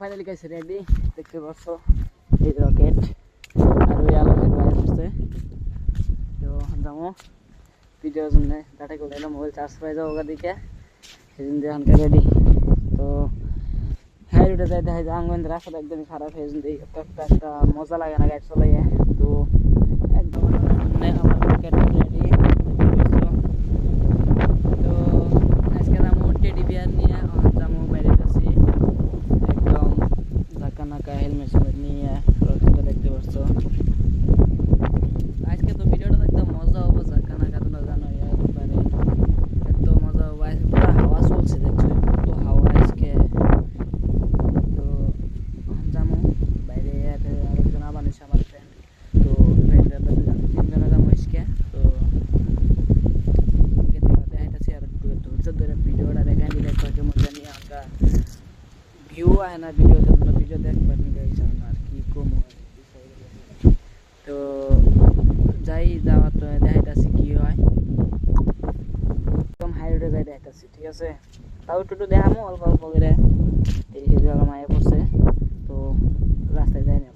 finally guys ready দেখতে পাচ্ছ এই রকেট আর ওই আলো হেড বাইরে আসছে তো যাবো ভিডিওর জন্য ডাটা করে মোবাইল চার্জ পাই যাবো ওখান দিকে সেদিন দিয়ে হানকা রেডি তো হ্যাঁ ওটা যাই দেখা যায় আঙ্গন রাস্তাটা একদমই খারাপ হয়ে যায় একটা মজা লাগে না গাড়ি চলাইয়া তো একদম আমার রকেট রেডি তো আজকে যাবো টেডি বিয়ার নিয়ে যাবো বাইরে যাচ্ছি একদম ধাক্কা নাকা হেলমেট সেলমেট নিয়ে রকেটটা দেখতে পাচ্ছ আজকে তো ভিডিওটা দেখতে মজা হবো ধাক্কা নাকা তোমরা জানো একবারে এত মজা হবো আজকে পুরো হাওয়া চলছে দেখছো কত হাওয়া আজকে তো যাবো বাইরে আরেকজন আবার নিচ্ছে আমার ফ্রেন্ড তো ফ্রেন্ডরা তিনজনে যাবো আজকে তো দেখাইতেছি আর একটু ধৈর্য ধরে ভিডিওটা দেখাই নিলে কেমন জানি আমরা ভিউ আয় না ভিডিওতে তোমরা ভিডিও দেখবার নিলে আর কি কম তো যাই যাওয়ার তো দেখাইতেছি কি হয় একদম হাই রোডে যাই দেখাইতেছি ঠিক আছে তাও একটু দেখামো অল্প অল্প করে এই জায়গা মায়ে পড়ছে তো রাস্তায় যাই না